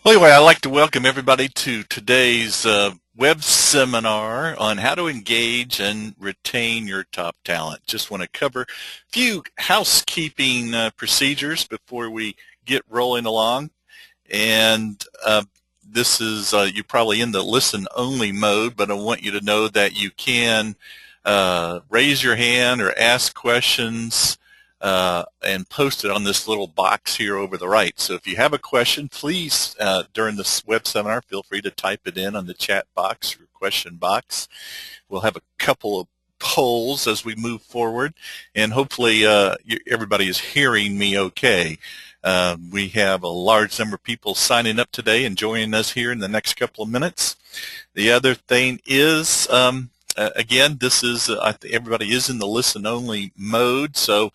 Well, anyway, I'd like to welcome everybody to today's web seminar on how to engage and retain your top talent. Just want to cover a few housekeeping procedures before we get rolling along. And this is, you're probably in the listen-only mode, but I want you to know that you can raise your hand or ask questions and post it on this little box here over the right. So if you have a question, please, during this web seminar, feel free to type it in on the chat box or question box. We'll have a couple of polls as we move forward, and hopefully everybody is hearing me okay. We have a large number of people signing up today and joining us here in the next couple of minutes. The other thing is, again, this is everybody is in the listen-only mode, so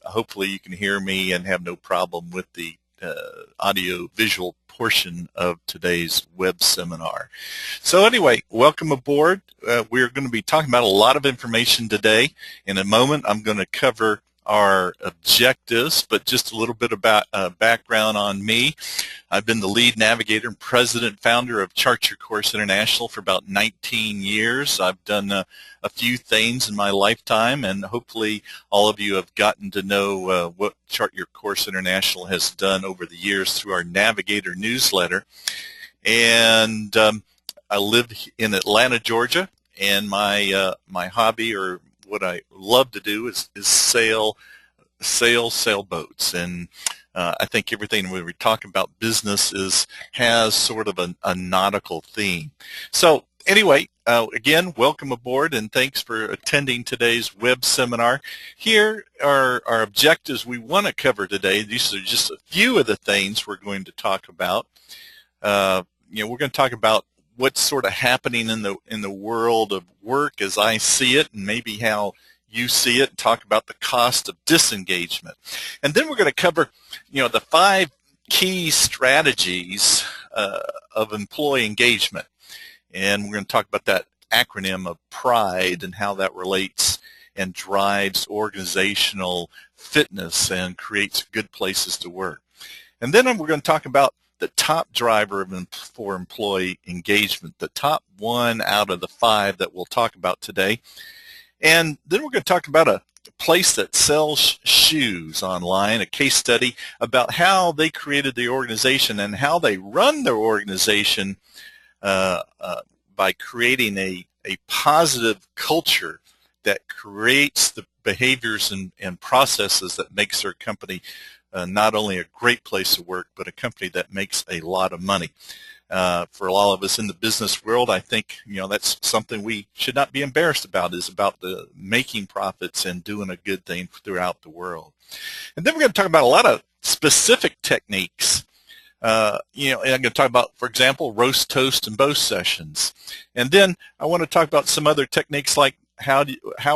hopefully you can hear me and have no problem with the audio-visual portion of today's web seminar. So anyway, welcome aboard. We're going to be talking about a lot of information today. In a moment, I'm going to cover our objectives, but just a little bit about background on me. I've been the lead navigator and president founder of Chart Your Course International for about 19 years. I've done a few things in my lifetime, and hopefully all of you have gotten to know what Chart Your Course International has done over the years through our Navigator newsletter. And I live in Atlanta, Georgia, and my hobby, or what I love to do, is sail sailboats. And I think everything when we talk about business has sort of a nautical theme. So anyway, again, welcome aboard, and thanks for attending today's web seminar. Here are our objectives we want to cover today. These are just a few of the things we're going to talk about. We're going to talk about what's sort of happening in the world of work as I see it, and maybe how you see it, and talk about the cost of disengagement. And then we're going to cover, the 5 key strategies of employee engagement. And we're going to talk about that acronym of PRIDE and how that relates and drives organizational fitness and creates good places to work. And then we're going to talk about the top driver for employee engagement, the top 1 out of the 5 that we'll talk about today. And then we're going to talk about a place that sells shoes online, a case study about how they created the organization and how they run their organization by creating a positive culture that creates the behaviors and processes that makes their company not only a great place to work, but a company that makes a lot of money. For all of us in the business world, I think that's something we should not be embarrassed about, is about the making profits and doing a good thing throughout the world. And then we're going to talk about a lot of specific techniques. And I'm going to talk about, for example, roast, toast, and boast sessions. And then I want to talk about some other techniques like how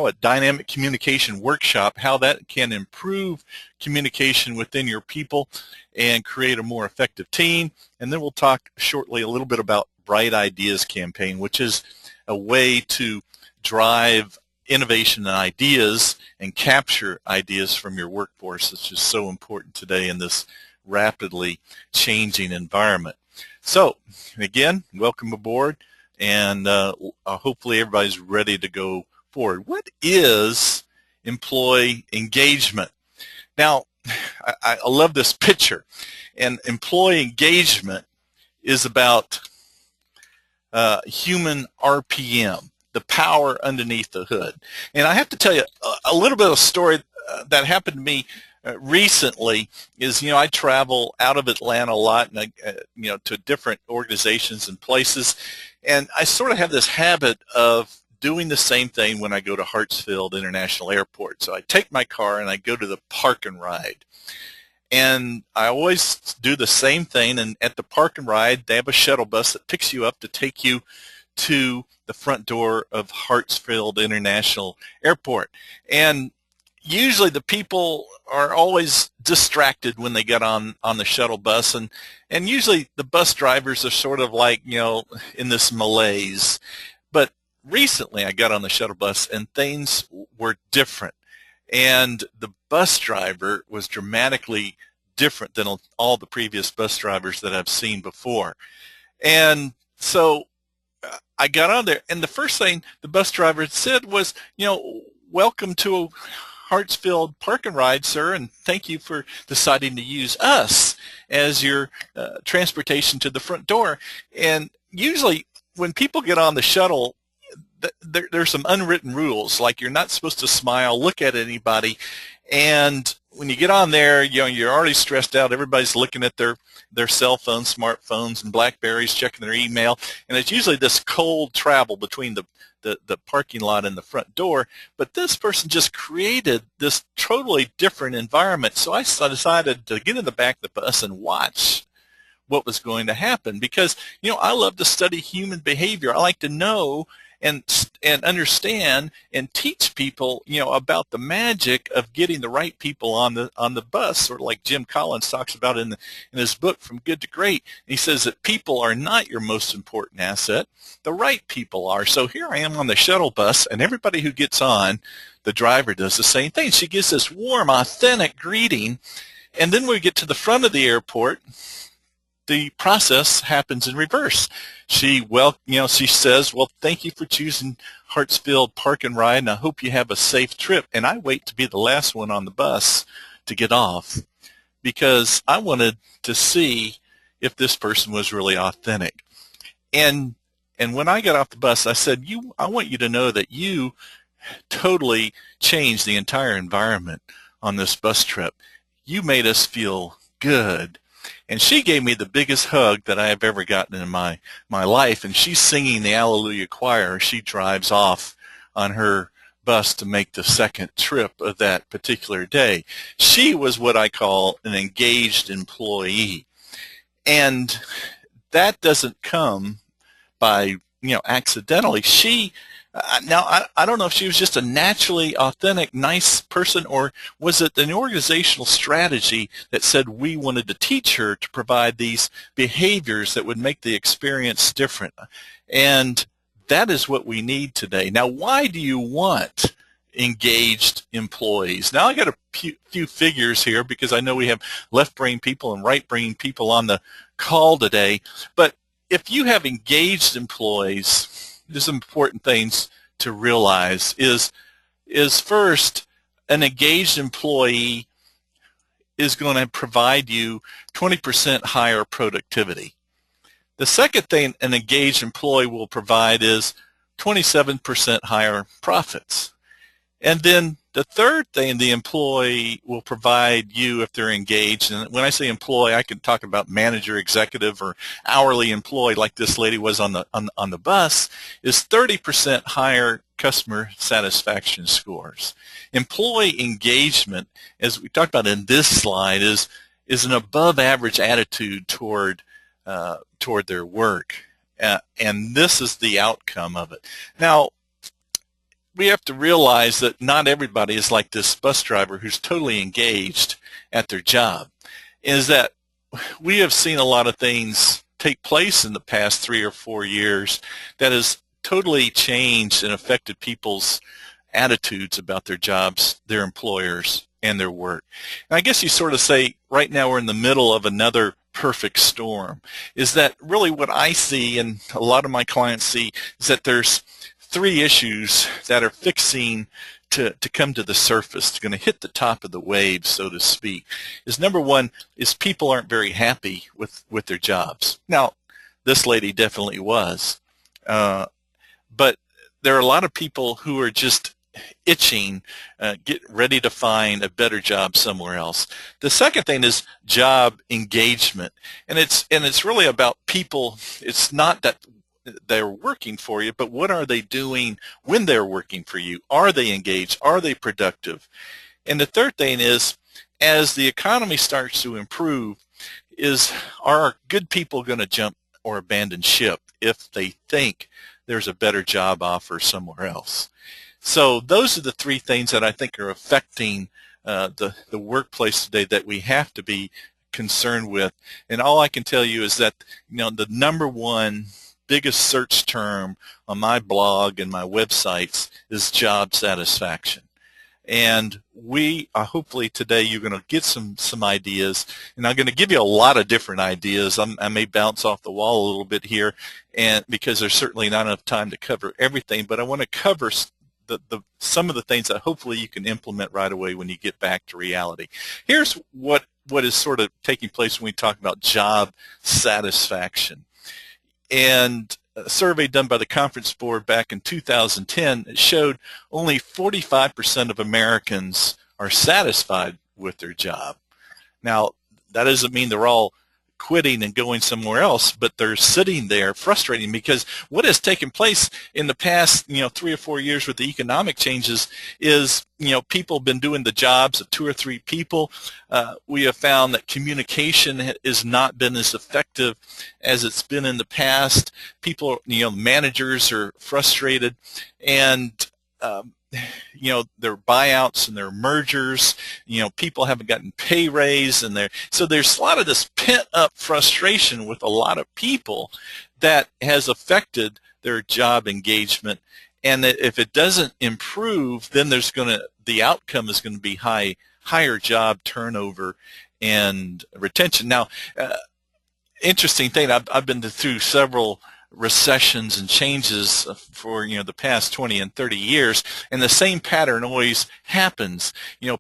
a dynamic communication workshop, how that can improve communication within your people and create a more effective team. And then we'll talk shortly a little bit about Bright Ideas campaign, which is a way to drive innovation and ideas and capture ideas from your workforce, which is so important today in this rapidly changing environment. So again, welcome aboard, and hopefully everybody's ready to go forward. What is employee engagement? Now, I love this picture, and employee engagement is about human RPM, the power underneath the hood. And I have to tell you a little bit of a story that happened to me recently. Is I travel out of Atlanta a lot, and to different organizations and places, and I sort of have this habit of doing the same thing when I go to Hartsfield International Airport. So I take my car and I go to the park and ride. And I always do the same thing, and at the park and ride, they have a shuttle bus that picks you up to take you to the front door of Hartsfield International Airport. And usually the people are always distracted when they get on the shuttle bus, and usually the bus drivers are sort of like, in this malaise. But recently I got on the shuttle bus and things were different, and the bus driver was dramatically different than all the previous bus drivers that I've seen before. And so I got on there, and the first thing the bus driver said was, welcome to Hartsfield Park and Ride, sir, and thank you for deciding to use us as your transportation to the front door. And usually when people get on the shuttle, there's some unwritten rules, like you're not supposed to smile, look at anybody, and when you get on there, you're already stressed out. Everybody's looking at their cell phones, smartphones, and Blackberries, checking their email, and it's usually this cold travel between the parking lot and the front door. But this person just created this totally different environment. So I decided to get in the back of the bus and watch what was going to happen, because I love to study human behavior. I like to know and understand and teach people about the magic of getting the right people on the bus, sort of like Jim Collins talks about in his book From Good to Great. He says that people are not your most important asset, the right people are. So here I am on the shuttle bus, and everybody who gets on, the driver does the same thing. She gives this warm, authentic greeting, and then when we get to the front of the airport, the process happens in reverse. She says, well, thank you for choosing Hartsfield Park and Ride, and I hope you have a safe trip. And I wait to be the last one on the bus to get off, because I wanted to see if this person was really authentic. And when I got off the bus, I said, I want you to know that you totally changed the entire environment on this bus trip. You made us feel good. And she gave me the biggest hug that I have ever gotten in my life, and she's singing the Alleluia Choir as she drives off on her bus to make the second trip of that particular day. She was what I call an engaged employee, and that doesn't come by accidentally. Now, I don't know if she was just a naturally authentic, nice person, or was it an organizational strategy that said we wanted to teach her to provide these behaviors that would make the experience different. And that is what we need today. Now, why do you want engaged employees? Now, I got a few figures here, because I know we have left-brain people and right-brain people on the call today. But if you have engaged employees, there's some important things to realize is first, an engaged employee is going to provide you 20% higher productivity. The second thing an engaged employee will provide is 27% higher profits. And then the third thing the employee will provide you if they're engaged, and when I say employee, I can talk about manager, executive, or hourly employee like this lady was on the bus, is 30% higher customer satisfaction scores. Employee engagement, as we talked about in this slide, is an above average attitude toward their work, and this is the outcome of it. Now, we have to realize that not everybody is like this bus driver who's totally engaged at their job. Is that we have seen a lot of things take place in the past 3 or 4 years that has totally changed and affected people's attitudes about their jobs, their employers, and their work. And I guess you sort of say right now we're in the middle of another perfect storm. Is that really what I see, and a lot of my clients see, is that there's 3 issues that are fixing to come to the surface, going to hit the top of the wave, so to speak. Is number one is people aren't very happy with their jobs. Now, this lady definitely was, but there are a lot of people who are just itching, get ready to find a better job somewhere else. The second thing is job engagement, and it's really about people. It's not that they're working for you, but what are they doing when they're working for you? Are they engaged? Are they productive? And the third thing is, as the economy starts to improve, are good people going to jump or abandon ship if they think there's a better job offer somewhere else? So those are the 3 things that I think are affecting the workplace today that we have to be concerned with. And all I can tell you is that the number one biggest search term on my blog and my websites is job satisfaction. And we hopefully today you're going to get some ideas, and I'm going to give you a lot of different ideas. I may bounce off the wall a little bit here, and because there's certainly not enough time to cover everything, but I want to cover some of the things that hopefully you can implement right away when you get back to reality. Here's what is sort of taking place when we talk about job satisfaction. And a survey done by the Conference Board back in 2010 showed only 45% of Americans are satisfied with their job. Now, that doesn't mean they're all quitting and going somewhere else, but they're sitting there frustrating, because what has taken place in the past 3 or 4 years with the economic changes is people have been doing the jobs of 2 or 3 people. We have found that communication has not been as effective as it's been in the past. People, managers are frustrated, and their buyouts and their mergers, people haven't gotten pay raise, and so there's a lot of this pent up frustration with a lot of people that has affected their job engagement. And if it doesn't improve, then the outcome is going to be higher job turnover and retention. Now, interesting thing, I've been through several recessions and changes for the past 20 and 30 years, and the same pattern always happens.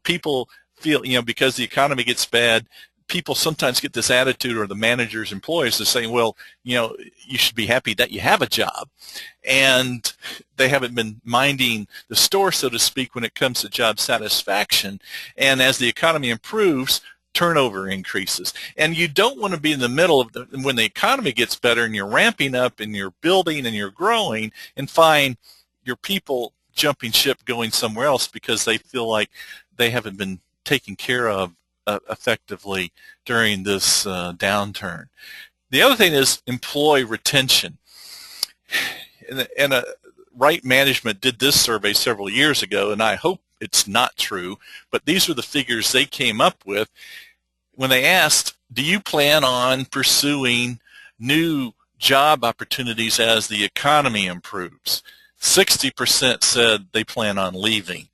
People feel because the economy gets bad, people sometimes get this attitude, or the managers, employees, are saying, well, you should be happy that you have a job, and they haven't been minding the store, so to speak, when it comes to job satisfaction. And as the economy improves, turnover increases. And you don't want to be in the middle of when the economy gets better and you're ramping up and you're building and you're growing, and find your people jumping ship, going somewhere else because they feel like they haven't been taken care of effectively during this downturn. The other thing is employee retention. And Right Management did this survey several years ago, and I hope it's not true, but these are the figures they came up with when they asked, do you plan on pursuing new job opportunities as the economy improves? 60% said they plan on leaving.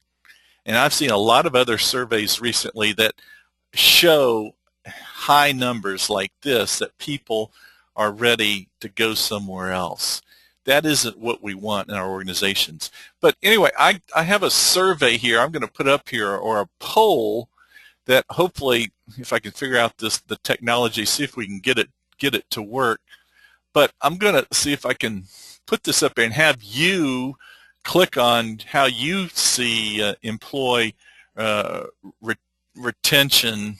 And I've seen a lot of other surveys recently that show high numbers like this, that people are ready to go somewhere else. That isn't what we want in our organizations. But anyway, I have a survey here I'm going to put up here, or a poll, that hopefully, if I can figure out the technology, see if we can get it to work. But I'm going to see if I can put this up there and have you click on how you see employee retention.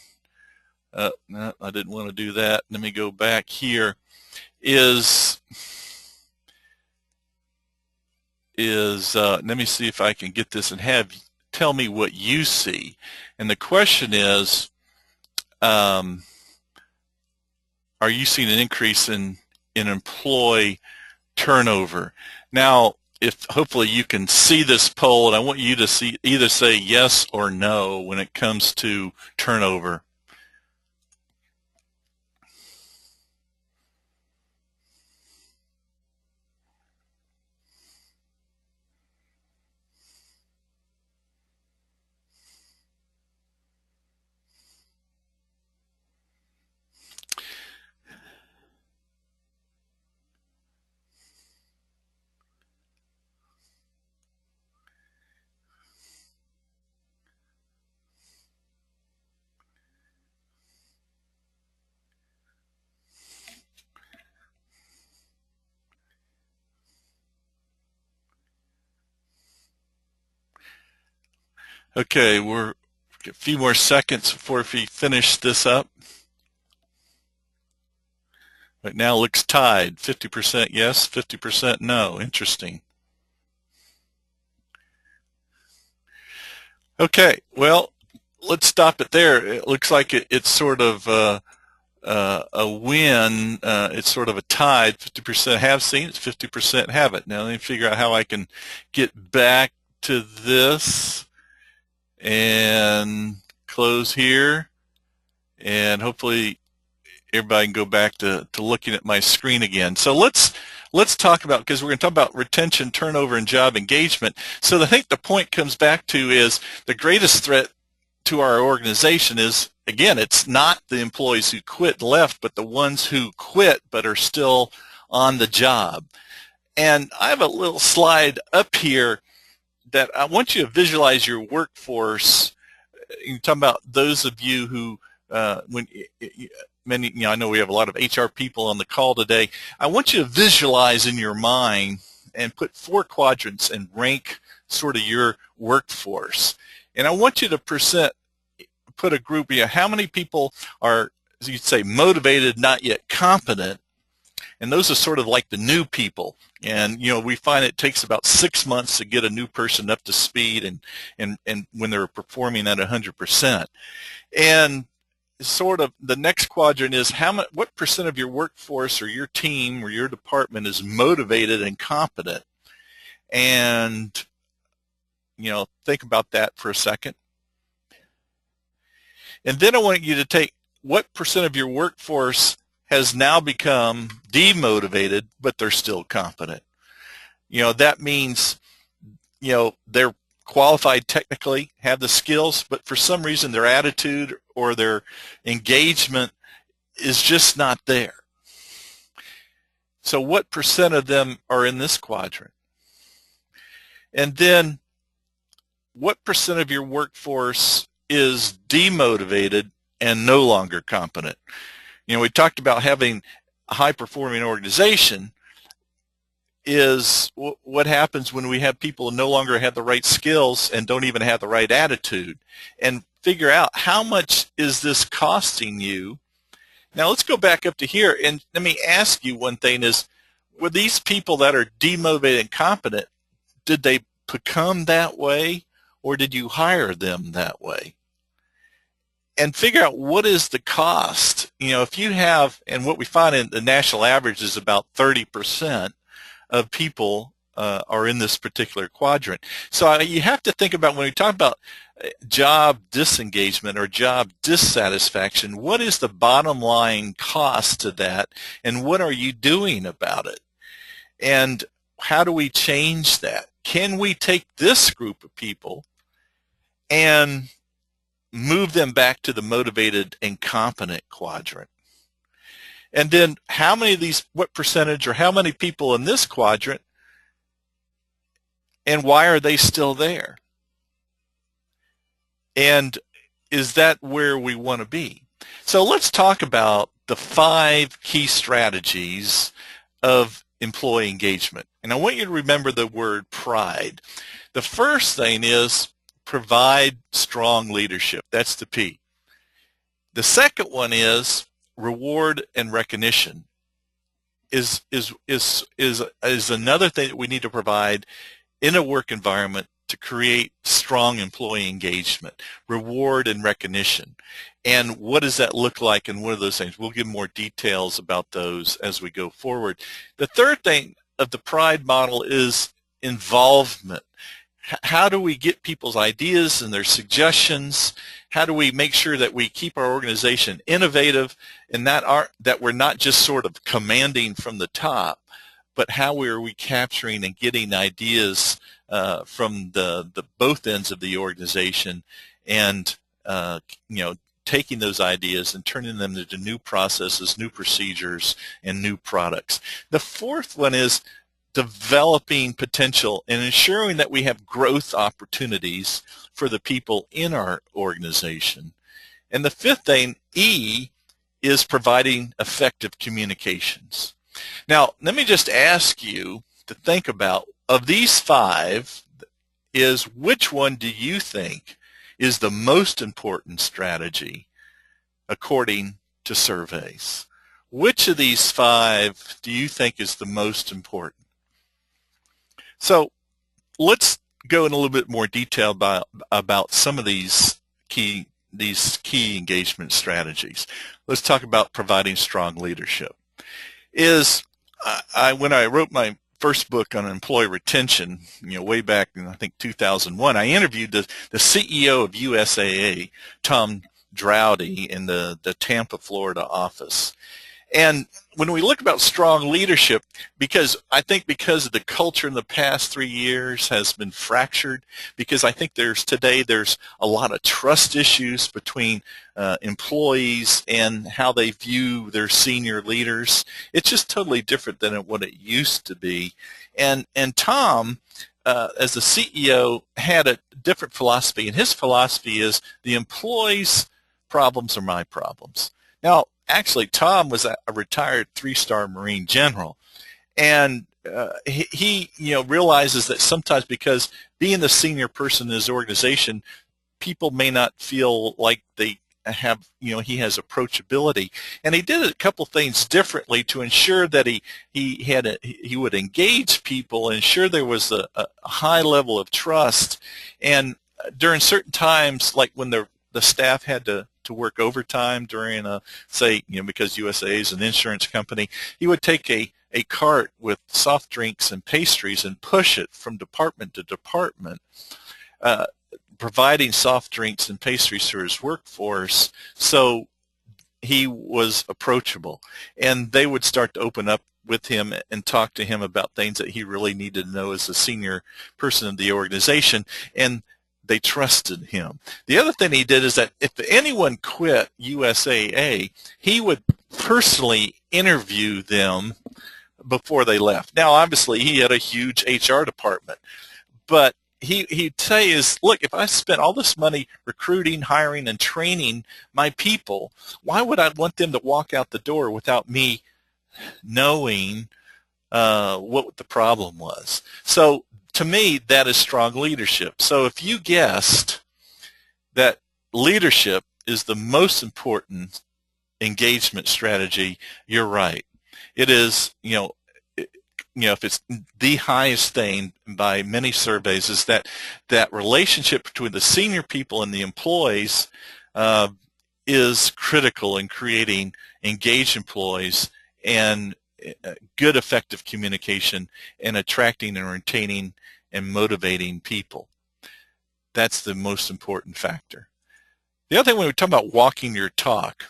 No, I didn't want to do that. Let me go back here. Let me see if I can get this and tell me what you see. And the question is, are you seeing an increase in employee turnover? Now, if hopefully you can see this poll, and I want you to either say yes or no when it comes to turnover. Okay, we're a few more seconds before we finish this up. Right now it looks tied, 50% yes, 50% no. Interesting. Okay, well, let's stop it there. It looks like it's sort of a win. It's sort of a tide. 50% have seen it, 50% haven't. Now let me figure out how I can get back to this and close here, and hopefully everybody can go back to looking at my screen again. So let's talk about, because we're going to talk about retention, turnover, and job engagement. So I think the point comes back to is the greatest threat to our organization is, again, it's not the employees who quit and left, but the ones who quit but are still on the job. And I have a little slide up here that I want you to visualize your workforce. You're talking about those of you who, many, I know we have a lot of HR people on the call today. I want you to visualize in your mind and put 4 quadrants and rank sort of your workforce. And I want you to put a group, how many people are, as you'd say, motivated, not yet competent. And those are sort of like the new people. And, we find it takes about 6 months to get a new person up to speed and when they're performing at 100%. And sort of the next quadrant is what percent of your workforce or your team or your department is motivated and competent? And, think about that for a second. And then I want you to take what percent of your workforce has now become demotivated, but they're still competent. That means, they're qualified technically, have the skills, but for some reason their attitude or their engagement is just not there. So what percent of them are in this quadrant? And then what percent of your workforce is demotivated and no longer competent? We talked about having a high-performing organization. Is what happens when we have people who no longer have the right skills and don't even have the right attitude, and figure out how much is this costing you. Now let's go back up to here, and let me ask you one thing is, were these people that are demotivated and competent, did they become that way, or did you hire them that way? And figure out what is the cost. If you have, and what we find in the national average is about 30% of people are in this particular quadrant. So you have to think about, when we talk about job disengagement or job dissatisfaction, what is the bottom line cost to that, and what are you doing about it? And how do we change that? Can we take this group of people and move them back to the motivated and competent quadrant? And then how many of these, what percentage or how many people in this quadrant, and why are they still there? And is that where we want to be? So let's talk about the 5 key strategies of employee engagement. And I want you to remember the word pride. The first thing is provide strong leadership. That's the P. The second one is reward and recognition. Is another thing that we need to provide in a work environment to create strong employee engagement, reward and recognition. And what does that look like, and what are those things? We'll give more details about those as we go forward. The third thing of the PRIDE model is involvement. How do we get people's ideas and their suggestions? How do we make sure that we keep our organization innovative, and that we're not just sort of commanding from the top, but how are we capturing and getting ideas from the both ends of the organization, and taking those ideas and turning them into new processes, new procedures, and new products. The fourth one is developing potential and ensuring that we have growth opportunities for the people in our organization. And the fifth thing, E, is providing effective communications. Now, let me just ask you to think about, of these 5, is which one do you think is the most important strategy according to surveys? Which of these 5 do you think is the most important? So let's go in a little bit more detail about some of these key engagement strategies. Let's talk about providing strong leadership. When I wrote my first book on employee retention, way back in, I think, 2001, I interviewed the CEO of USAA, Tom Droughty in the Tampa, Florida office. And when we look about strong leadership, because I think because of the culture in the past 3 years has been fractured, because I think there's a lot of trust issues between employees and how they view their senior leaders. It's just totally different than what it used to be. And Tom, as the CEO, had a different philosophy, and his philosophy is the employees' problems are my problems. Now, actually, Tom was a retired 3-star Marine general, and he realizes that sometimes because being the senior person in his organization, people may not feel like they have, he has approachability, and he did a couple things differently to ensure that he would engage people, ensure there was a high level of trust, and during certain times, like when the staff had to work overtime during because USA is an insurance company, he would take a cart with soft drinks and pastries and push it from department to department, providing soft drinks and pastries for his workforce, so he was approachable, and they would start to open up with him and talk to him about things that he really needed to know as a senior person in the organization, and they trusted him. The other thing he did is that if anyone quit USAA, he would personally interview them before they left. Now, obviously, he had a huge HR department, but he'd say is, look, if I spent all this money recruiting, hiring, and training my people, why would I want them to walk out the door without me knowing what the problem was? So to me, that is strong leadership. So if you guessed that leadership is the most important engagement strategy, you're right. It is, if it's the highest thing by many surveys, is that relationship between the senior people and the employees is critical in creating engaged employees and good, effective communication and attracting and retaining and motivating people. That's the most important factor. The other thing, when we talk about walking your talk,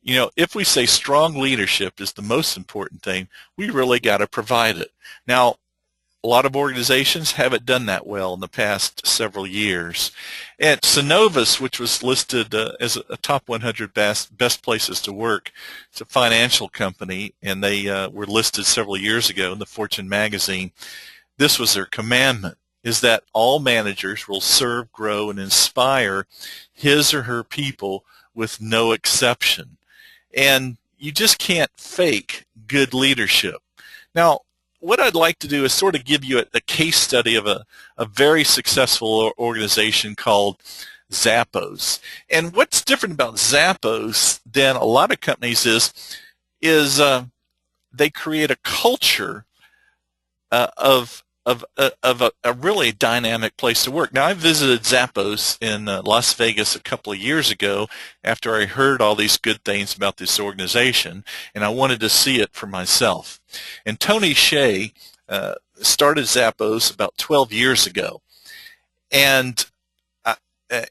if we say strong leadership is the most important thing, we really got to provide it. Now, a lot of organizations haven't done that well in the past several years. At Synovus, which was listed as a top 100 best places to work, it's a financial company, and they were listed several years ago in the Fortune magazine. This was their commandment, is that all managers will serve, grow, and inspire his or her people with no exception. And you just can't fake good leadership. Now, what I'd like to do is sort of give you a case study of a very successful organization called Zappos. And what's different about Zappos than a lot of companies is they create a culture of a really dynamic place to work. Now, I visited Zappos in Las Vegas a couple of years ago after I heard all these good things about this organization, and I wanted to see it for myself. And Tony Hsieh started Zappos about 12 years ago, and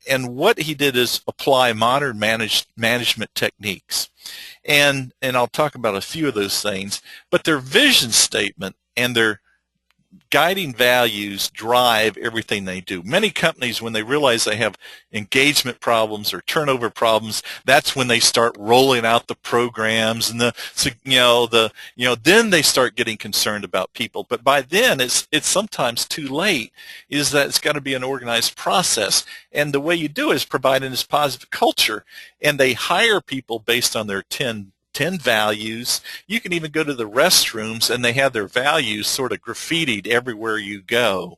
what he did is apply modern management techniques, and I'll talk about a few of those things. But their vision statement and their guiding values drive everything they do. Many companies, when they realize they have engagement problems or turnover problems, that's when they start rolling out the programs and then they start getting concerned about people. But by then, it's sometimes too late. Is that it's got to be an organized process, and the way you do it is providing this positive culture. And they hire people based on their 10 values. You can even go to the restrooms and they have their values sort of graffitied everywhere you go.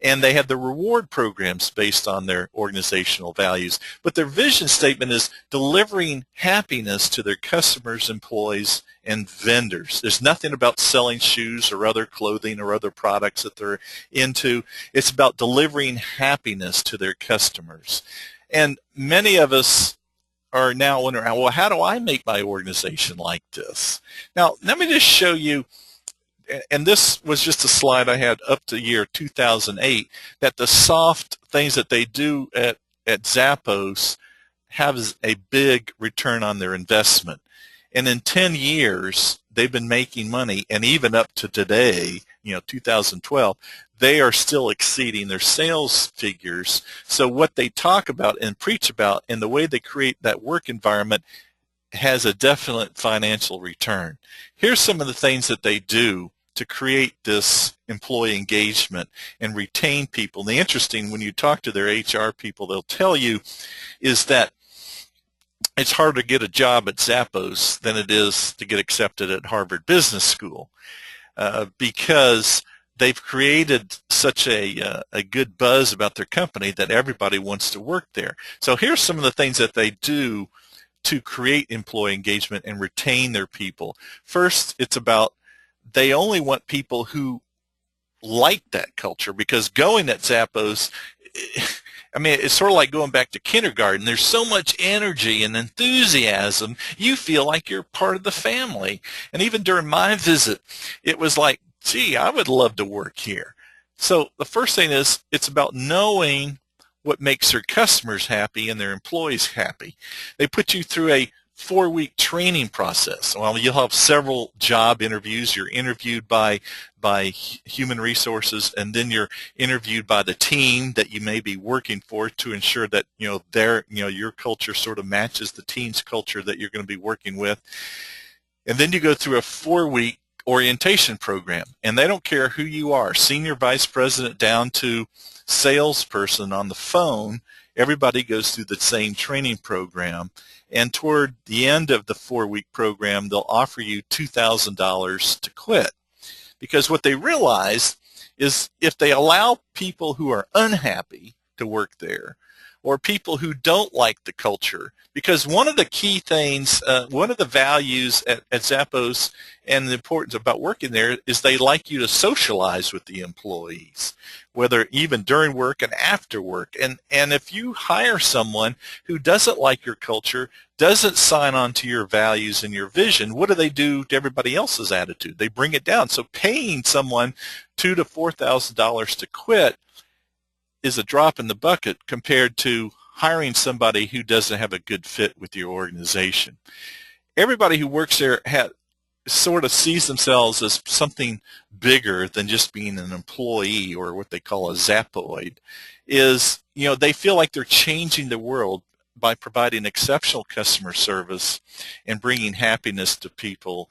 And they have the reward programs based on their organizational values. But their vision statement is delivering happiness to their customers, employees, and vendors. There's nothing about selling shoes or other clothing or other products that they're into. It's about delivering happiness to their customers. And many of us are now wondering, well, how do I make my organization like this? Now, let me just show you, and this was just a slide I had up to year 2008, that the soft things that they do at Zappos has a big return on their investment. And in 10 years, they've been making money, and even up to today, 2012, they are still exceeding their sales figures. So what they talk about and preach about and the way they create that work environment has a definite financial return. Here's some of the things that they do to create this employee engagement and retain people. And the interesting, when you talk to their HR people, they'll tell you is that it's harder to get a job at Zappos than it is to get accepted at Harvard Business School because they've created such a good buzz about their company that everybody wants to work there. So here's some of the things that they do to create employee engagement and retain their people. First, it's about they only want people who like that culture, because going at Zappos, I mean, it's sort of like going back to kindergarten. There's so much energy and enthusiasm. You feel like you're part of the family. And even during my visit, it was like, gee, I would love to work here. So the first thing is it's about knowing what makes their customers happy and their employees happy. They put you through a 4-week training process. Well, you'll have several job interviews. You're interviewed by human resources, and then you're interviewed by the team that you may be working for to ensure that your culture sort of matches the team's culture that you're going to be working with. And then you go through a 4-week orientation program, and they don't care who you are, senior vice president down to salesperson on the phone. Everybody goes through the same training program, and toward the end of the 4-week program, they'll offer you $2,000 to quit. Because what they realize is if they allow people who are unhappy to work there, or people who don't like the culture, because one of the key things, one of the values at Zappos and the importance about working there is they like you to socialize with the employees, whether even during work and after work. And if you hire someone who doesn't like your culture, doesn't sign on to your values and your vision, what do they do to everybody else's attitude? They bring it down. So paying someone $2,000 to $4,000 to quit is a drop in the bucket compared to hiring somebody who doesn't have a good fit with your organization. Everybody who works there sort of sees themselves as something bigger than just being an employee, or what they call a Zappoid. They feel like they're changing the world by providing exceptional customer service and bringing happiness to people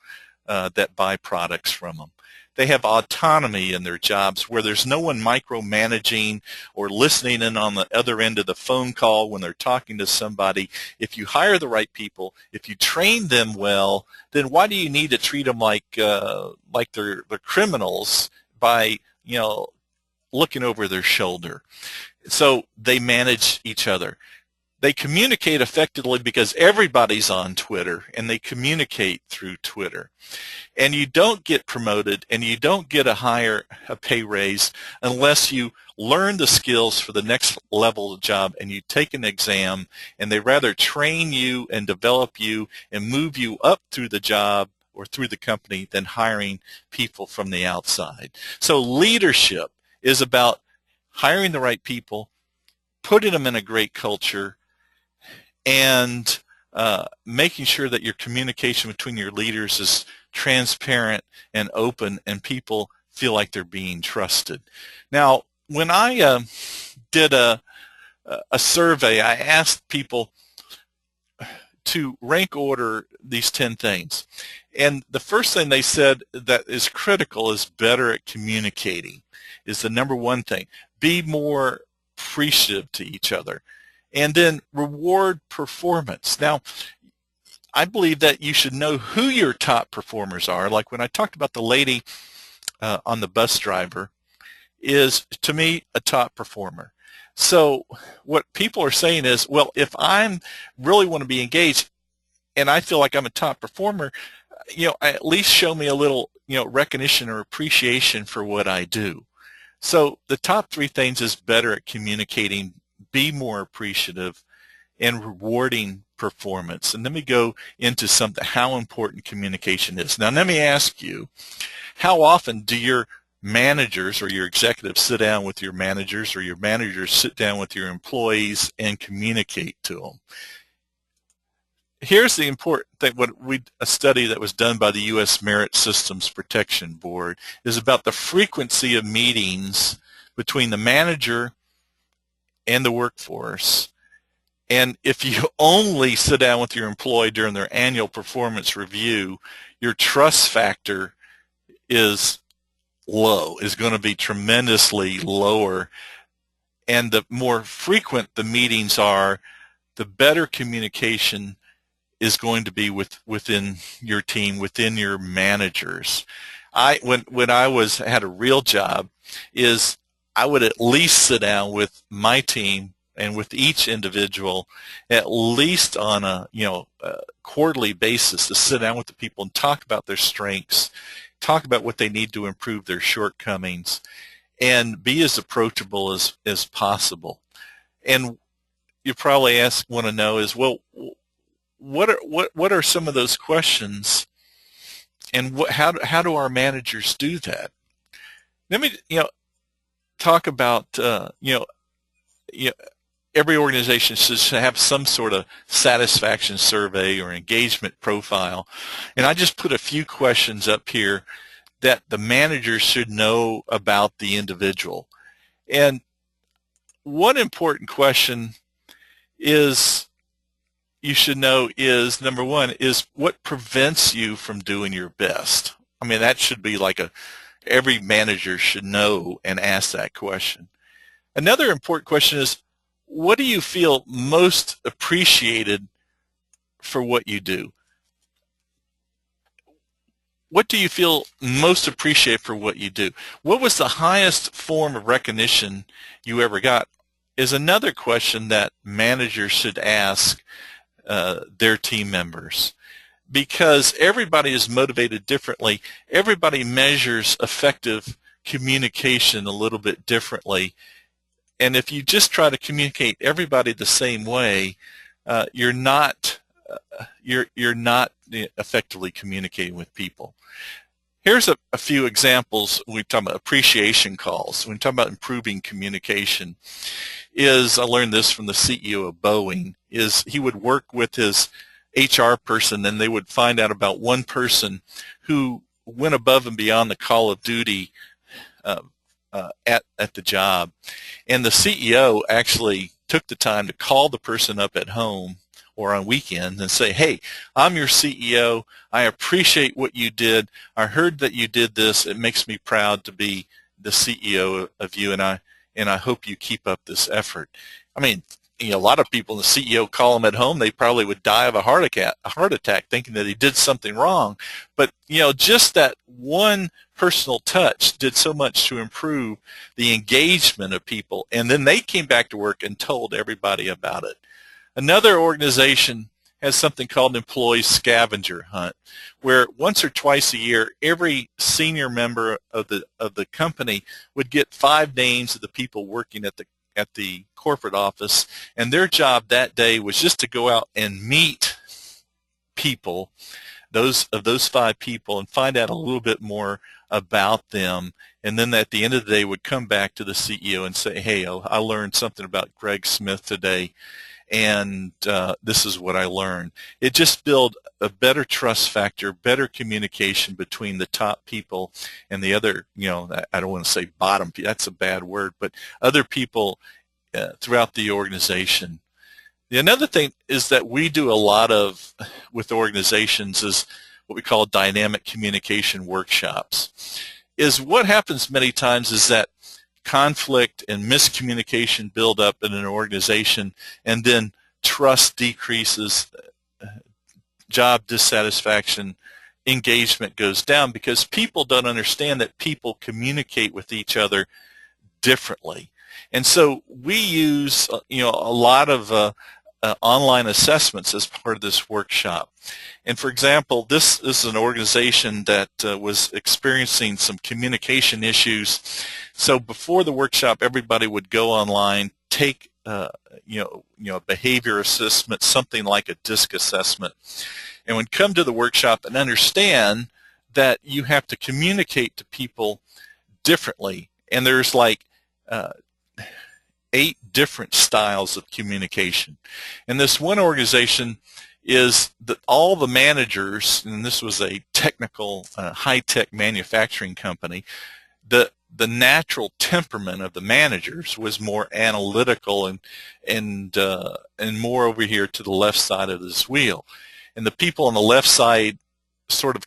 that buy products from them. They have autonomy in their jobs where there's no one micromanaging or listening in on the other end of the phone call when they're talking to somebody. If you hire the right people, if you train them well, then why do you need to treat them like they're criminals by looking over their shoulder? So they manage each other. They communicate effectively because everybody's on Twitter, and they communicate through Twitter. And you don't get promoted and you don't get a pay raise unless you learn the skills for the next level of job and you take an exam, and they rather train you and develop you and move you up through the job or through the company than hiring people from the outside. So leadership is about hiring the right people, putting them in a great culture, and making sure that your communication between your leaders is transparent and open, and people feel like they're being trusted. Now, when I did a survey, I asked people to rank order these 10 things. And the first thing they said that is critical is better at communicating is the number one thing. Be more appreciative to each other. And then reward performance. Now, I believe that you should know who your top performers are. Like when I talked about the lady on the bus driver, is to me a top performer. So what people are saying is, well, if I really want to be engaged and I feel like I'm a top performer, at least show me a little, recognition or appreciation for what I do. So the top 3 things is better at communicating, be more appreciative, and rewarding performance. And let me go into how important communication is. Now, let me ask you, how often do your managers or your executives sit down with your managers, or your managers sit down with your employees and communicate to them? here's the important thing. A study that was done by the U.S. Merit Systems Protection Board is about the frequency of meetings between the manager and the workforce. And if you only sit down with your employee during their annual performance review, your trust factor is low, is going to be tremendously lower. And the more frequent the meetings are, the better communication is going to be within your team, within your managers. When I had a real job, is I would at least sit down with my team and with each individual at least on a quarterly basis to sit down with the people and talk about their strengths, talk about what they need to improve their shortcomings, and be as approachable as possible. And you probably want to know is, well, what are some of those questions, and how do our managers do that? Let me talk about every organization should have some sort of satisfaction survey or engagement profile, and I just put a few questions up here that the manager should know about the individual. And one important question is you should know is, number one, is what prevents you from doing your best? I mean, that should be like every manager should know and ask that question. Another important question is, what do you feel most appreciated for what you do? What do you feel most appreciated for what you do? What was the highest form of recognition you ever got? Is another question that managers should ask their team members, because everybody is motivated differently. Everybody measures effective communication a little bit differently, and if you just try to communicate everybody the same way, you're not effectively communicating with people. Here's a few examples. We talk about appreciation calls. When we talk about improving communication, I learned this from the CEO of Boeing, is he would work with his HR person, and they would find out about one person who went above and beyond the call of duty at the job. And the CEO actually took the time to call the person up at home or on weekends and say, hey, I'm your CEO. I appreciate what you did. I heard that you did this. It makes me proud to be the CEO of you, and I hope you keep up this effort. I mean, a lot of people, the CEO call him at home, they probably would die of a heart attack thinking that he did something wrong. But, just that one personal touch did so much to improve the engagement of people. And then they came back to work and told everybody about it. Another organization has something called an employee scavenger hunt, where once or twice a year, every senior member of the company would get 5 names of the people working at the corporate office, and their job that day was just to go out and meet people, those 5 people, and find out a little bit more about them. And then at the end of the day would come back to the CEO and say, hey, I learned something about Greg Smith today, and this is what I learned. It just built a better trust factor, better communication between the top people and the other, I don't want to say bottom, that's a bad word, but other people throughout the organization. Another thing is that we do a lot of with organizations is what we call dynamic communication workshops. Is what happens many times is that conflict and miscommunication build up in an organization, and then trust decreases, job dissatisfaction, engagement goes down, because people don't understand that people communicate with each other differently. And so we use a lot of online assessments as part of this workshop. And for example, this is an organization that was experiencing some communication issues. So before the workshop, everybody would go online, take a behavior assessment, something like a DISC assessment, and would come to the workshop and understand that you have to communicate to people differently. And there's like 8 different styles of communication. And this one organization is that all the managers, and this was a technical, high-tech manufacturing company, the natural temperament of the managers was more analytical and more over here to the left side of this wheel. And the people on the left side sort of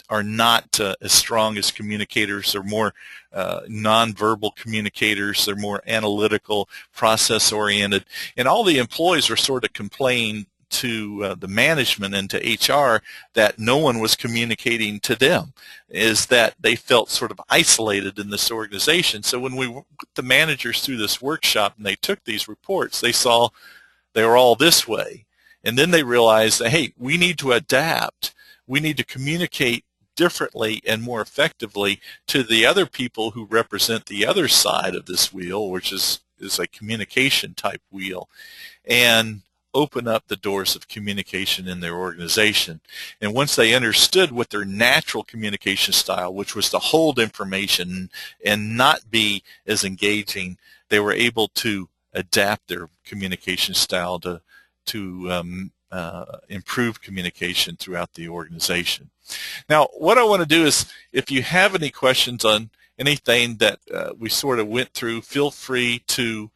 are not as strong as communicators. They're more nonverbal communicators. They're more analytical, process-oriented. And all the employees were sort of complaining to the management and to HR that no one was communicating to them, is that they felt sort of isolated in this organization. So when we put the managers through this workshop and they took these reports, they saw they were all this way. And then they realized that, hey, we need to adapt. We need to communicate differently and more effectively to the other people who represent the other side of this wheel, which is a communication type wheel, and open up the doors of communication in their organization. And once they understood what their natural communication style, which was to hold information and not be as engaging, they were able to adapt their communication style to improve communication throughout the organization. Now, what I want to do is, if you have any questions on anything that we sort of went through, feel free to,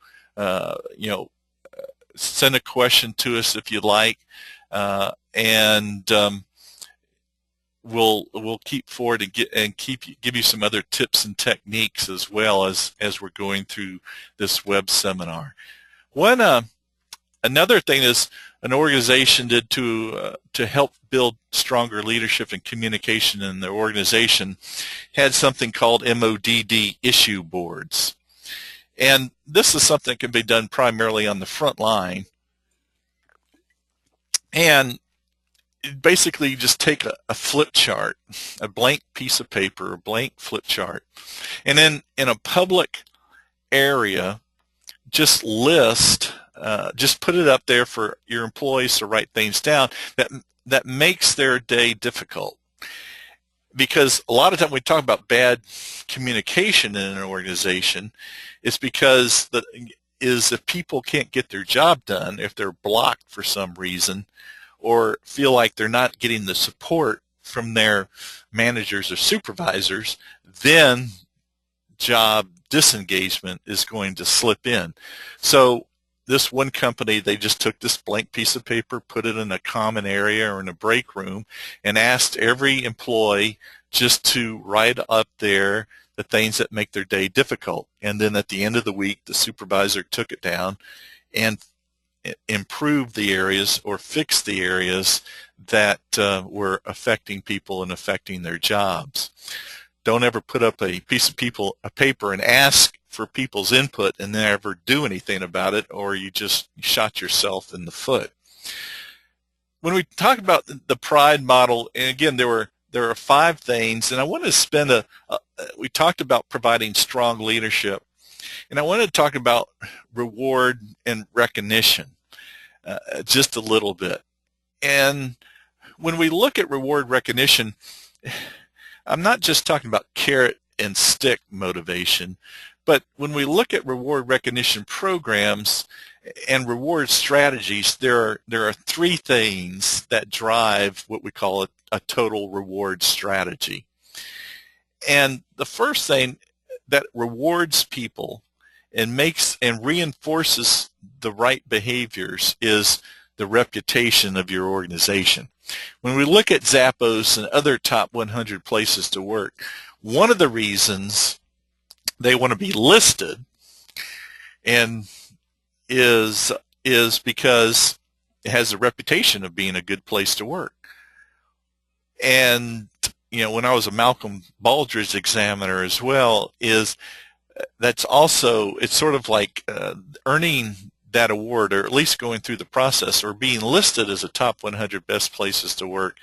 send a question to us if you'd like, and we'll keep forward and give you some other tips and techniques as well as we're going through this web seminar. Another thing is an organization did to help build stronger leadership and communication in their organization had something called MODD issue boards. And this is something that can be done primarily on the front line. And basically you just take a flip chart, a blank piece of paper, a blank flip chart, and then in a public area just just put it up there for your employees to write things down that makes their day difficult. Because a lot of time we talk about bad communication in an organization, it's because if people can't get their job done, if they're blocked for some reason, or feel like they're not getting the support from their managers or supervisors, then job disengagement is going to slip in. So this one company, they just took this blank piece of paper, put it in a common area or in a break room, and asked every employee just to write up there the things that make their day difficult. And then at the end of the week, the supervisor took it down and improved the areas or fixed the areas that were affecting people and affecting their jobs. Don't ever put up a piece of paper and ask for people's input and never do anything about it, or you just shot yourself in the foot. When we talk about the PRIDE model, and again, there are 5 things, and I want to spend we talked about providing strong leadership, and I want to talk about reward and recognition just a little bit. And when we look at reward recognition, I'm not just talking about carrot and stick motivation, but when we look at reward recognition programs and reward strategies, there are 3 things that drive what we call a total reward strategy. And the first thing that rewards people and makes and reinforces the right behaviors is the reputation of your organization. When we look at Zappos and other top 100 places to work, one of the reasons they want to be listed and is because it has a reputation of being a good place to work. And when I was a Malcolm Baldrige examiner as well, it's sort of like earning that award, or at least going through the process, or being listed as a top 100 best places to work,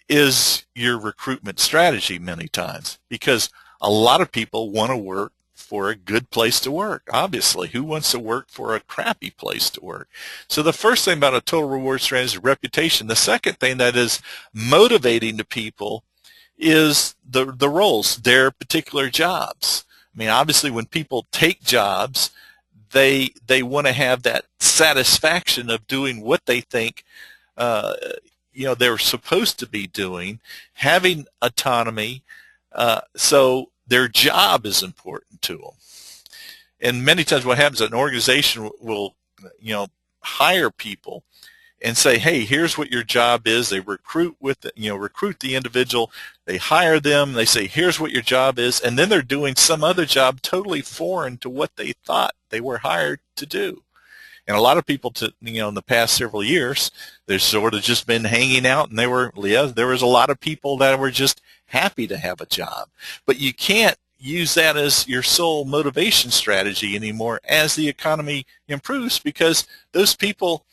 is your recruitment strategy many times, because a lot of people want to work for a good place to work. Obviously, who wants to work for a crappy place to work? So the first thing about a total reward strategy is reputation. The second thing that is motivating to people is the roles, their particular jobs. I mean, obviously, when people take jobs, they want to have that satisfaction of doing what they think uh, they're supposed to be doing, having autonomy, so their job is important to them. And many times what happens, an organization will, hire people and say, hey, here's what your job is. They recruit the individual, they hire them, they say, here's what your job is, and then they're doing some other job totally foreign to what they thought they were hired to do. And a lot of people, in the past several years, they've sort of just been hanging out, and there was a lot of people that were just happy to have a job. But you can't use that as your sole motivation strategy anymore as the economy improves, because those people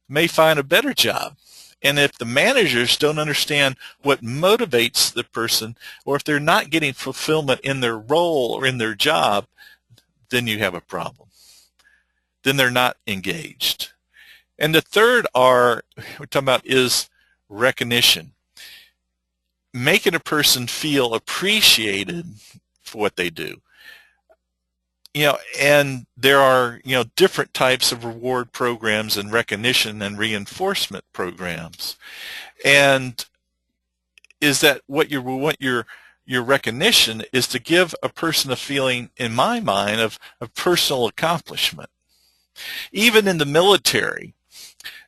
may find a better job. And if the managers don't understand what motivates the person, or if they're not getting fulfillment in their role or in their job, then you have a problem. Then they're not engaged. And the third we're talking about is recognition. Making a person feel appreciated for what they do. And there are, different types of reward programs and recognition and reinforcement programs. And is that what your recognition is to give a person a feeling, in my mind, of personal accomplishment. Even in the military,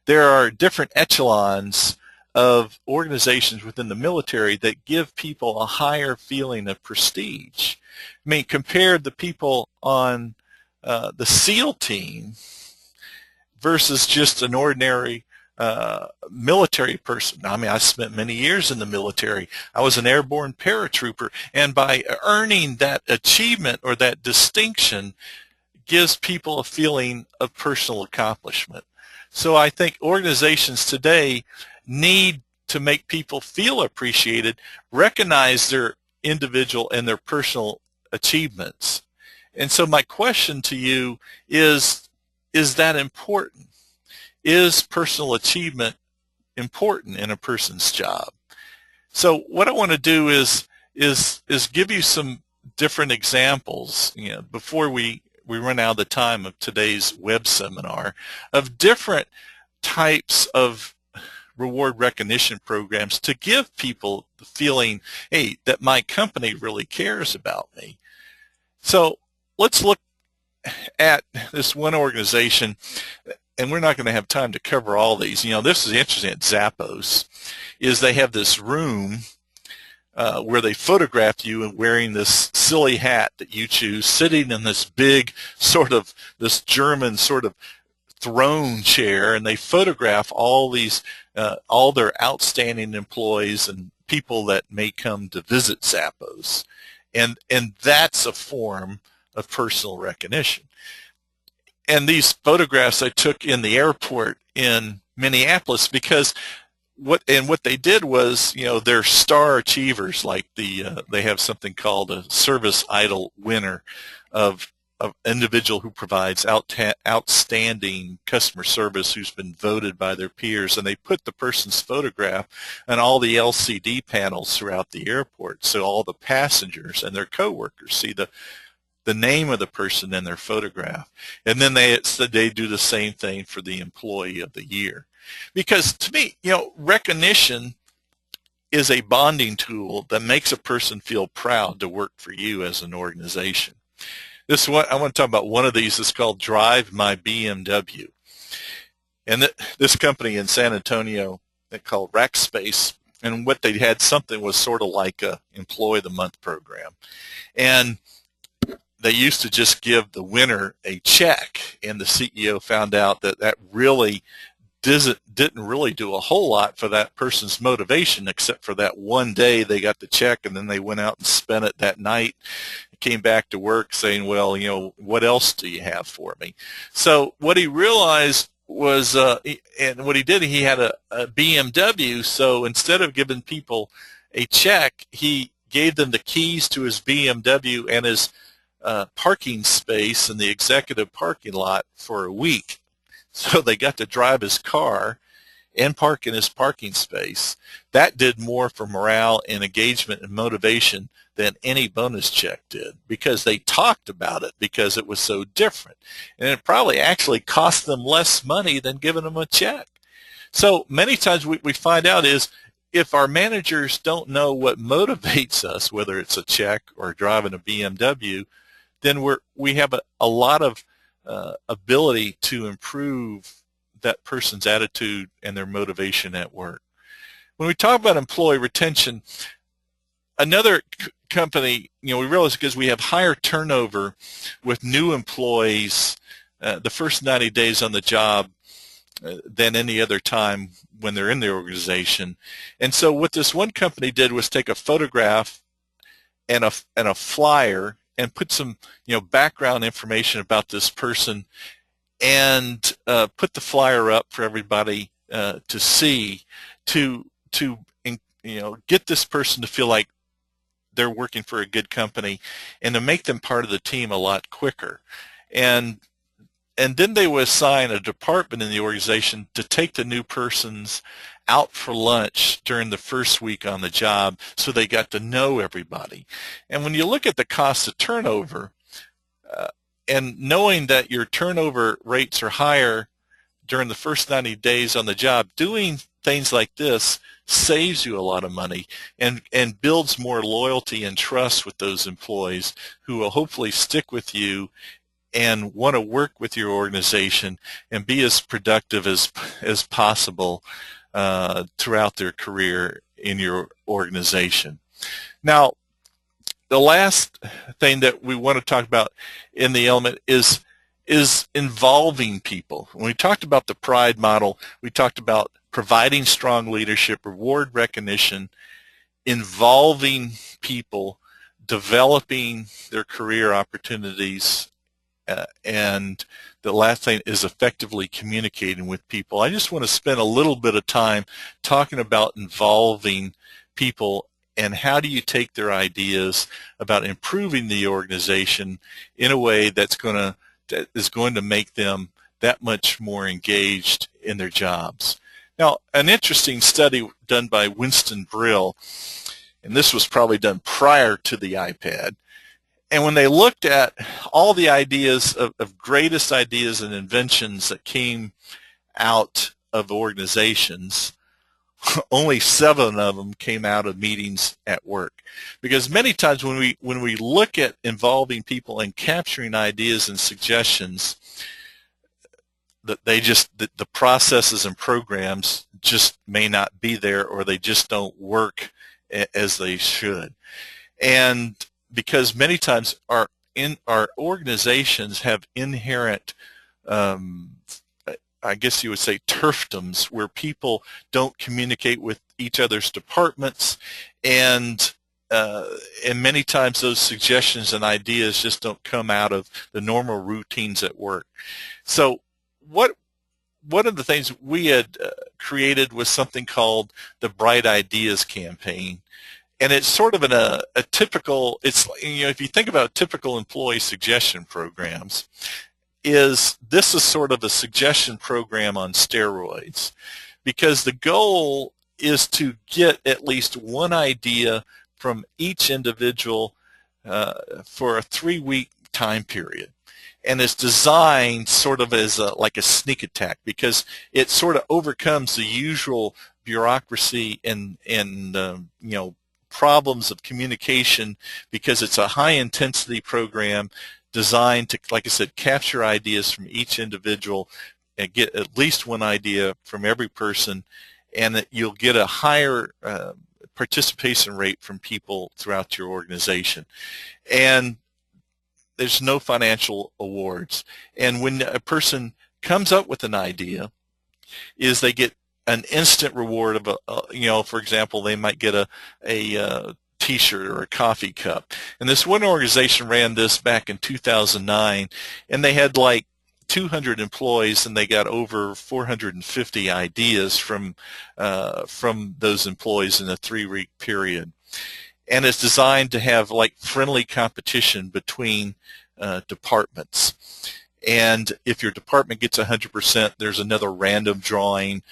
there are different echelons of organizations within the military that give people a higher feeling of prestige. I mean, compare the people on the SEAL team versus just an ordinary military person. I mean, I spent many years in the military. I was an airborne paratrooper, and by earning that achievement or that distinction gives people a feeling of personal accomplishment. So I think organizations today need to make people feel appreciated, recognize their individual and their personal achievements. And so my question to you is that important? Is personal achievement important in a person's job? So what I want to do is give you some different examples, before we run out of the time of today's web seminar, of different types of reward recognition programs to give people the feeling, hey, that my company really cares about me. So let's look at this one organization, and we're not going to have time to cover all these. This is interesting at Zappos, is they have this room where they photograph you wearing this silly hat that you choose, sitting in this big this German sort of throne chair, and they photograph all their outstanding employees and people that may come to visit Zappos. And that's a form of personal recognition. And these photographs I took in the airport in Minneapolis, because what they did was, they're star achievers, like they have something called a Service Idol winner of individual who provides outstanding customer service, who's been voted by their peers, and they put the person's photograph on all the LCD panels throughout the airport, so all the passengers and their coworkers see the name of the person in their photograph. And then they do the same thing for the Employee of the Year. Because to me, recognition is a bonding tool that makes a person feel proud to work for you as an organization. I want to talk about one of these. It's called Drive My BMW. And this company in San Antonio, they called Rackspace, and what they had something was sort of like a Employee of the Month program. And they used to just give the winner a check, and the CEO found out that really didn't really do a whole lot for that person's motivation, except for that one day they got the check, and then they went out and spent it that night, came back to work saying, well, what else do you have for me? So what he realized was, and what he did, he had a BMW, so instead of giving people a check, he gave them the keys to his BMW and his parking space in the executive parking lot for a week. So they got to drive his car and park in his parking space. That did more for morale and engagement and motivation than any bonus check did, because they talked about it, because it was so different. And it probably actually cost them less money than giving them a check. So many times we find out is if our managers don't know what motivates us, whether it's a check or driving a BMW, then we have a lot of ability to improve that person's attitude and their motivation at work. When we talk about employee retention, another company, we realize because we have higher turnover with new employees the first 90 days on the job than any other time when they're in the organization. And so what this one company did was take a photograph and a flyer and put some background information about this person and put the flyer up for everybody to see to get this person to feel like they're working for a good company and to make them part of the team a lot quicker. And then they would assign a department in the organization to take the new persons out for lunch during the first week on the job so they got to know everybody. And when you look at the cost of turnover, and knowing that your turnover rates are higher during the first 90 days on the job, doing things like this saves you a lot of money and builds more loyalty and trust with those employees who will hopefully stick with you and want to work with your organization and be as productive as possible throughout their career in your organization. Now, the last thing that we want to talk about in the element is involving people. When we talked about the PRIDE model, we talked about providing strong leadership, reward recognition, involving people, developing their career opportunities, and the last thing is effectively communicating with people. I just want to spend a little bit of time talking about involving people and how do you take their ideas about improving the organization in a way that is going to make them that much more engaged in their jobs. Now, an interesting study done by Winston Brill, and this was probably done prior to the iPad, and when they looked at all the ideas of greatest ideas and inventions that came out of organizations, only 7 of them came out of meetings at work. Because many times when we look at involving people and capturing ideas and suggestions, that the processes and programs just may not be there, or they just don't work as they should. And because many times our organizations have inherent I guess you would say turfdoms, where people don't communicate with each other's departments, and many times those suggestions and ideas just don't come out of the normal routines at work. So one of the things we had created was something called the Bright Ideas campaign. And it's sort of a typical, if you think about typical employee suggestion programs, this is sort of a suggestion program on steroids, because the goal is to get at least one idea from each individual for a 3-week time period. And it's designed sort of as like a sneak attack, because it sort of overcomes the usual bureaucracy and problems of communication, because it's a high-intensity program designed to, like I said, capture ideas from each individual and get at least one idea from every person, and that you'll get a higher participation rate from people throughout your organization. And there's no financial awards. And when a person comes up with an idea, they get an instant reward of for example, they might get a T-shirt or a coffee cup. And this one organization ran this back in 2009, and they had like 200 employees, and they got over 450 ideas from those employees in a 3-week period. And it's designed to have like friendly competition between departments. And if your department gets 100%, there's another random drawing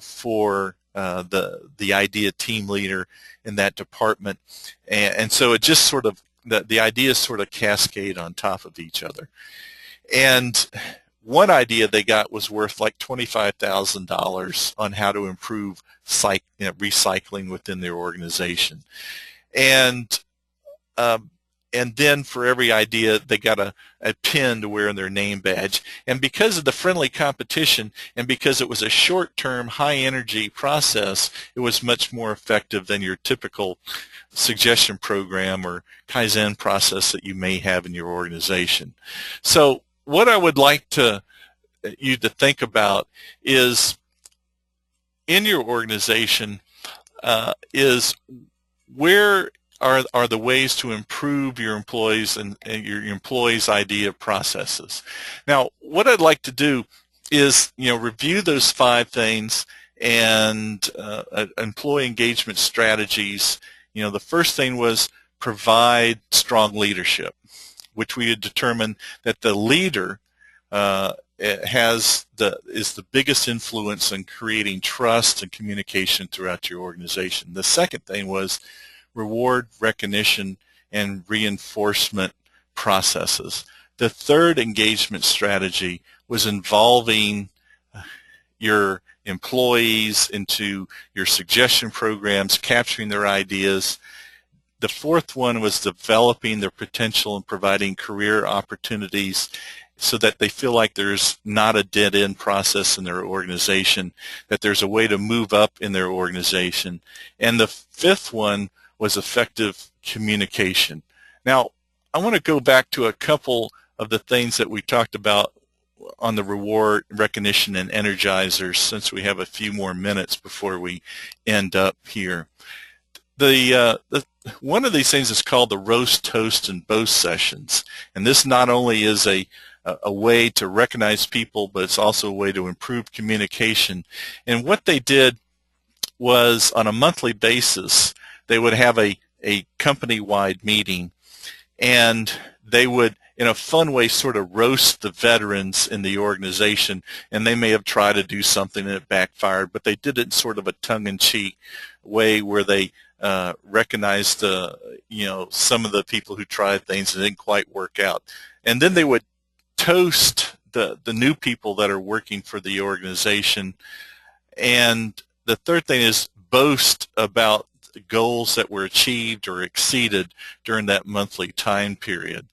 for the idea team leader in that department. And so it just sort of, the ideas sort of cascade on top of each other. And one idea they got was worth like $25,000 on how to improve recycling within their organization. And um, and then for every idea, they got a pin to wear in their name badge. And because of the friendly competition and because it was a short-term, high-energy process, it was much more effective than your typical suggestion program or Kaizen process that you may have in your organization. So what I would like you to think about is in your organization is where are the ways to improve your employees and your employees' idea processes. Now, what I'd like to do is, review those 5 things and employee engagement strategies. The first thing was provide strong leadership, which we had determined that the leader is the biggest influence in creating trust and communication throughout your organization. The second thing was reward, recognition, and reinforcement processes. The third engagement strategy was involving your employees into your suggestion programs, capturing their ideas. The fourth one was developing their potential and providing career opportunities so that they feel like there's not a dead-end process in their organization, that there's a way to move up in their organization. And the fifth one was effective communication. Now, I want to go back to a couple of the things that we talked about on the reward, recognition, and energizers since we have a few more minutes before we end up here. One of these things is called the roast, toast, and boast sessions. And this not only is a way to recognize people, but it's also a way to improve communication. And what they did was on a monthly basis, they would have a company-wide meeting, and they would, in a fun way, sort of roast the veterans in the organization, and they may have tried to do something and it backfired, but they did it in sort of a tongue-in-cheek way where they recognized some of the people who tried things and didn't quite work out. And then they would toast the new people that are working for the organization. And the third thing is boast about goals that were achieved or exceeded during that monthly time period.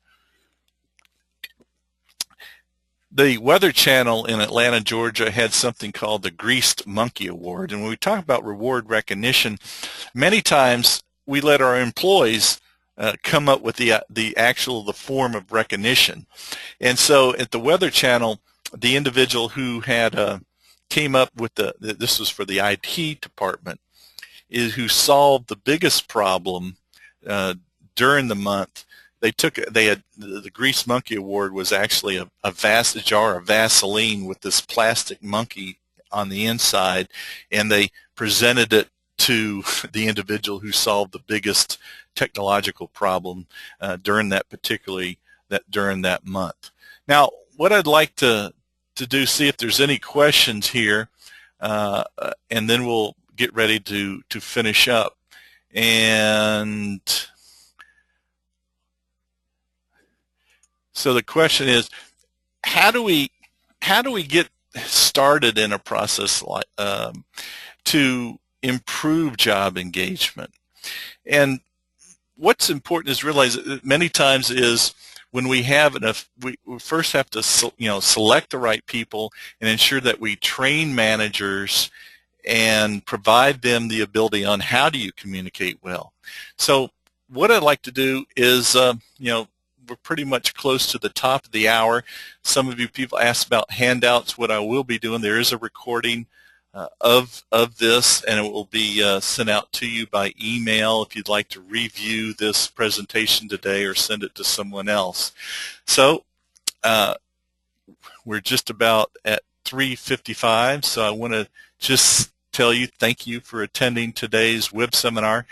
The Weather Channel in Atlanta, Georgia had something called the Greased Monkey Award. And when we talk about reward recognition, many times we let our employees come up with the form of recognition. And so at the Weather Channel, the individual who had came up with this was for the IT department, who solved the biggest problem during the month. The Grease Monkey Award was actually a jar of Vaseline with this plastic monkey on the inside, and they presented it to the individual who solved the biggest technological problem during that month. Now, what I'd like to do, see if there's any questions here, and then we'll get ready to finish up. And so the question is, how do we get started in a process like to improve job engagement? And what's important is realize that many times is when we have enough, we first have to select the right people and ensure that we train managers and provide them the ability on how do you communicate well. So what I'd like to do is, we're pretty much close to the top of the hour. Some of you people asked about handouts. What I will be doing, there is a recording of this, and it will be sent out to you by email if you'd like to review this presentation today or send it to someone else. So we're just about at 3:55, so I want to just tell you thank you for attending today's web seminar.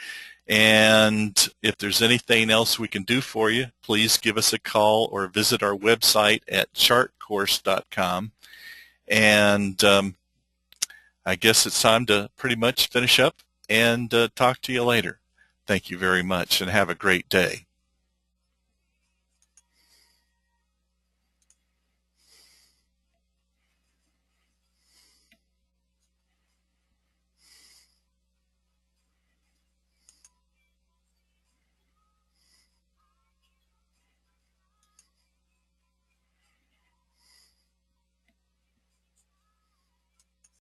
And if there's anything else we can do for you, please give us a call or visit our website at chartcourse.com. And I guess it's time to pretty much finish up and talk to you later. Thank you very much and have a great day.